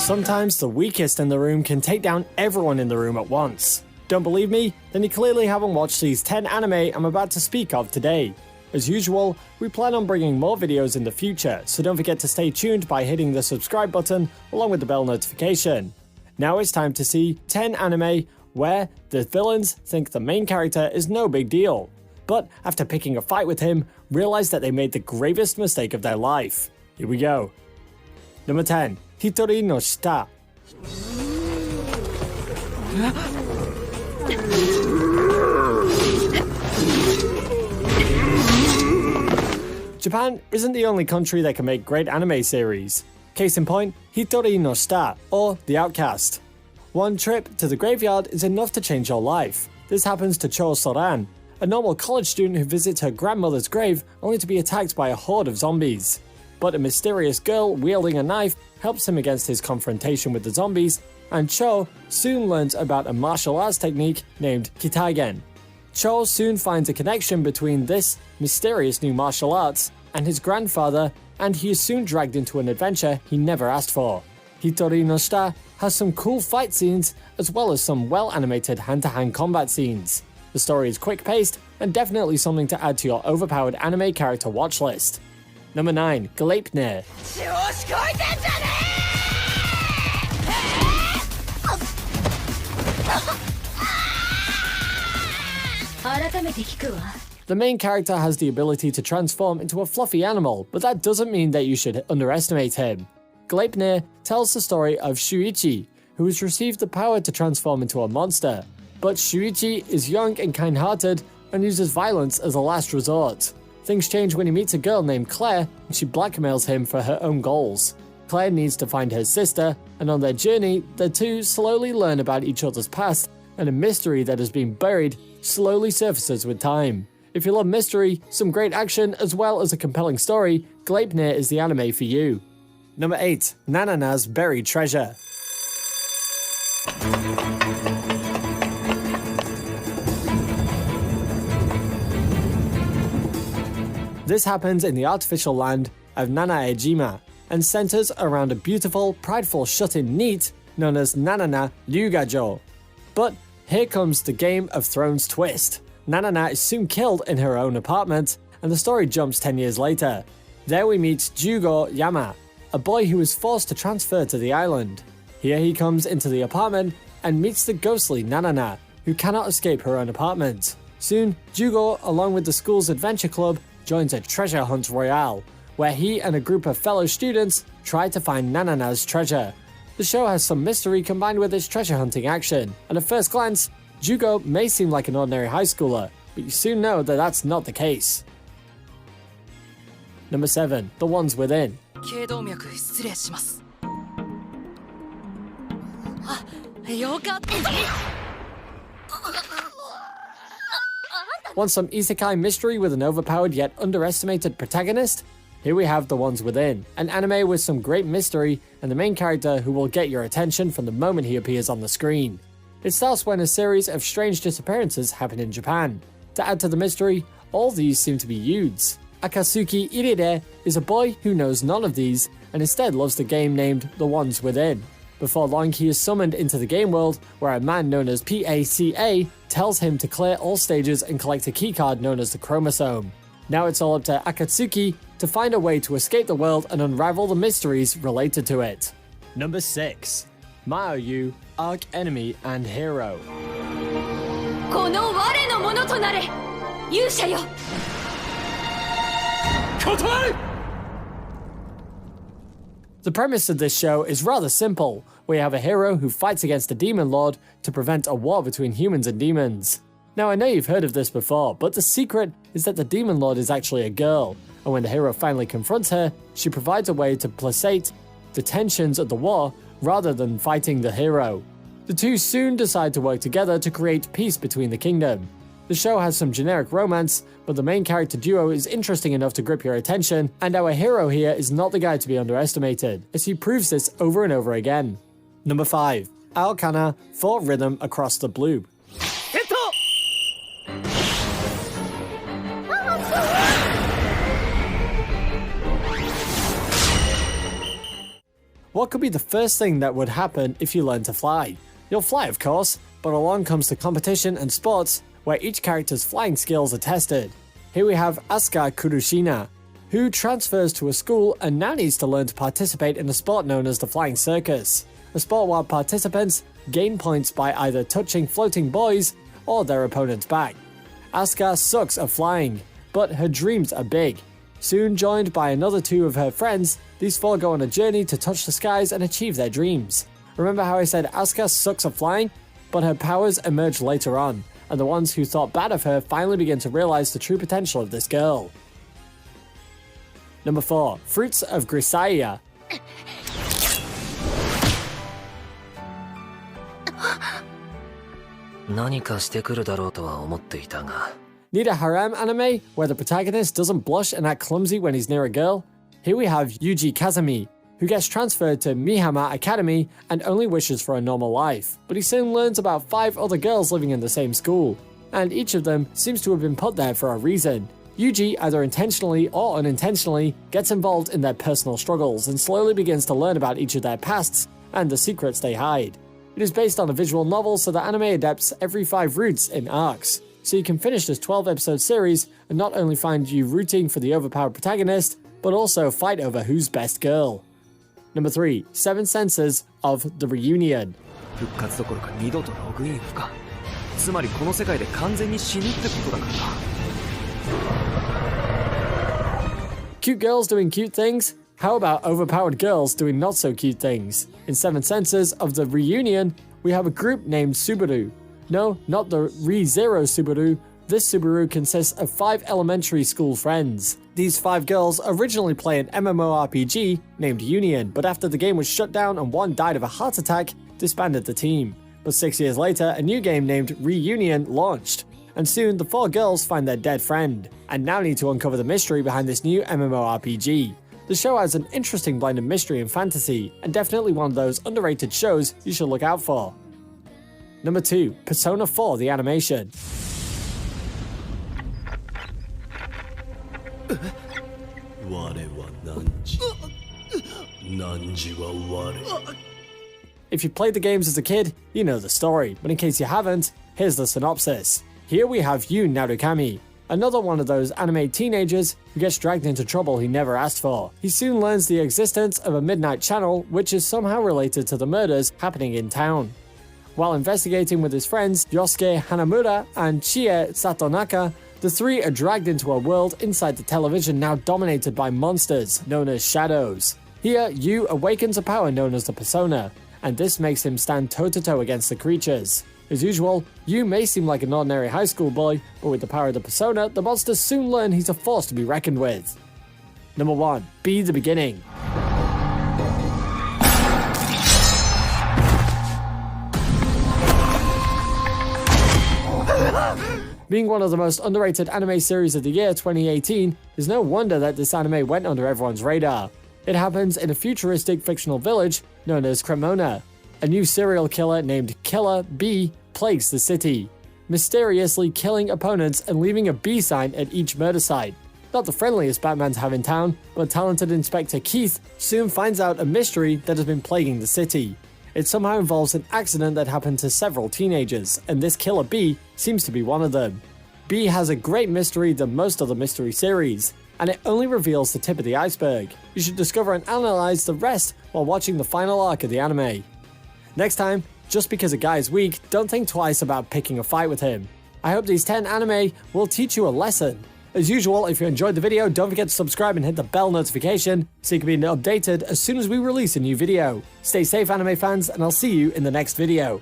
Sometimes the weakest in the room can take down everyone in the room at once. Don't believe me? Then you clearly haven't watched these 10 anime I'm about to speak of today. As usual, we plan on bringing more videos in the future, so don't forget to stay tuned by hitting the subscribe button along with the bell notification. Now it's time to see 10 anime where the villains think the main character is no big deal, but after picking a fight with him, realize that they made the gravest mistake of their life. Here we go. Number 10. Hitori No Shita. Japan isn't the only country that can make great anime series. Case in point, Hitori No Shita, or The Outcast. One trip to the graveyard is enough to change your life. This happens to Cho Soran, a normal college student who visits her grandmother's grave only to be attacked by a horde of zombies. But a mysterious girl wielding a knife helps him against his confrontation with the zombies, and Cho soon learns about a martial arts technique named Kitaigen. Cho soon finds a connection between this mysterious new martial arts and his grandfather, and he is soon dragged into an adventure he never asked for. Hitori No Shita has some cool fight scenes as well as some well-animated hand-to-hand combat scenes. The story is quick-paced and definitely something to add to your overpowered anime character watch list. Number 9. Gleipnir. The main character has the ability to transform into a fluffy animal, but that doesn't mean that you should underestimate him. Gleipnir tells the story of Shuichi, who has received the power to transform into a monster. But Shuichi is young and kind-hearted and uses violence as a last resort. Things change when he meets a girl named Claire and she blackmails him for her own goals. Claire needs to find her sister, and on their journey, the two slowly learn about each other's past, and a mystery that has been buried slowly surfaces with time. If you love mystery, some great action, as well as a compelling story, Gleipnir is the anime for you. Number 8. Nanana's Buried Treasure. This happens in the artificial land of Nanaejima, and centers around a beautiful, prideful shut-in NEET known as Nanana Ryugajo. But here comes the Game of Thrones twist. Nanana is soon killed in her own apartment, and the story jumps 10 years later. There we meet Jugo Yama, a boy who is forced to transfer to the island. Here he comes into the apartment and meets the ghostly Nanana, who cannot escape her own apartment. Soon, Jugo, along with the school's adventure club, joins a treasure hunt royale, where he and a group of fellow students try to find Nanana's treasure. The show has some mystery combined with its treasure hunting action, and at first glance, Jugo may seem like an ordinary high schooler, but you soon know that that's not the case. Number 7. The Ones Within. Want some isekai mystery with an overpowered yet underestimated protagonist? Here we have The Ones Within, an anime with some great mystery and the main character who will get your attention from the moment he appears on the screen. It starts when a series of strange disappearances happen in Japan. To add to the mystery, all these seem to be youths. Akatsuki Iride is a boy who knows none of these and instead loves the game named The Ones Within. Before long, he is summoned into the game world where a man known as PACA tells him to clear all stages and collect a keycard known as the chromosome. Now it's all up to Akatsuki to find a way to escape the world and unravel the mysteries related to it. Number 6. Maoyu, Archenemy and Hero. The premise of this show is rather simple. We have a hero who fights against a demon lord to prevent a war between humans and demons. Now I know you've heard of this before, but the secret is that the demon lord is actually a girl, and when the hero finally confronts her, she provides a way to placate the tensions of the war rather than fighting the hero. The two soon decide to work together to create peace between the kingdom. The show has some generic romance, but the main character duo is interesting enough to grip your attention, and our hero here is not the guy to be underestimated, as he proves this over and over again. Number 5. Aokana for Rhythm Across the Blue. What could be the first thing that would happen if you learn to fly? You'll fly, of course, but along comes the competition and sports where each character's flying skills are tested. Here we have Asuka Kurushina, who transfers to a school and now needs to learn to participate in a sport known as the Flying Circus, a sport where participants gain points by either touching floating boys or their opponent's back. Asuka sucks at flying, but her dreams are big. Soon joined by another 2 of her friends, these 4 go on a journey to touch the skies and achieve their dreams. Remember how I said Asuka sucks at flying? But her powers emerge later on, and the ones who thought bad of her finally begin to realize the true potential of this girl. Number 4. Fruits of Grisaia. Need a harem anime where the protagonist doesn't blush and act clumsy when he's near a girl? Here we have Yuji Kazami, who gets transferred to Mihama Academy and only wishes for a normal life, but he soon learns about 5 other girls living in the same school, and each of them seems to have been put there for a reason. Yuji, either intentionally or unintentionally, gets involved in their personal struggles and slowly begins to learn about each of their pasts and the secrets they hide. It is based on a visual novel, so the anime adapts every 5 routes in arcs, so you can finish this 12-episode series and not only find you rooting for the overpowered protagonist, but also fight over who's best girl. Number 3. 7 Senses of the Reunion. Cute girls doing cute things? How about overpowered girls doing not so cute things? In 7 Senses of the Reunion, we have a group named Subaru. No, not the ReZero Subaru. This Subaru consists of 5 elementary school friends. These 5 girls originally play an MMORPG named Union, but after the game was shut down and one died of a heart attack, disbanded the team. But 6 years later, a new game named Reunion launched, and soon the 4 girls find their dead friend, and now need to uncover the mystery behind this new MMORPG. The show has an interesting blend of mystery and fantasy, and definitely one of those underrated shows you should look out for. Number 2. Persona 4 the animation. If you played the games as a kid, you know the story, but in case you haven't, here's the synopsis. Here we have Yu Narukami, another one of those anime teenagers who gets dragged into trouble he never asked for. He soon learns the existence of a midnight channel which is somehow related to the murders happening in town. While investigating with his friends Yosuke Hanamura and Chie Satonaka, the 3 are dragged into a world inside the television now dominated by monsters known as shadows. Here, Yu awakens a power known as the Persona, and this makes him stand toe-to-toe against the creatures. As usual, Yu may seem like an ordinary high school boy, but with the power of the Persona, the monsters soon learn he's a force to be reckoned with. Number 1. Be the Beginning. Being one of the most underrated anime series of the year 2018, there's no wonder that this anime went under everyone's radar. It happens in a futuristic fictional village known as Cremona. A new serial killer named Killer B plagues the city, mysteriously killing opponents and leaving a B sign at each murder site. Not the friendliest Batman to have in town, but talented Inspector Keith soon finds out a mystery that has been plaguing the city. It somehow involves an accident that happened to several teenagers, and this Killer B seems to be one of them. B has a great mystery than most of the mystery series, and it only reveals the tip of the iceberg. You should discover and analyze the rest while watching the final arc of the anime. Next time, just because a guy is weak, don't think twice about picking a fight with him. I hope these 10 anime will teach you a lesson. As usual, if you enjoyed the video, don't forget to subscribe and hit the bell notification so you can be updated as soon as we release a new video. Stay safe, anime fans, and I'll see you in the next video.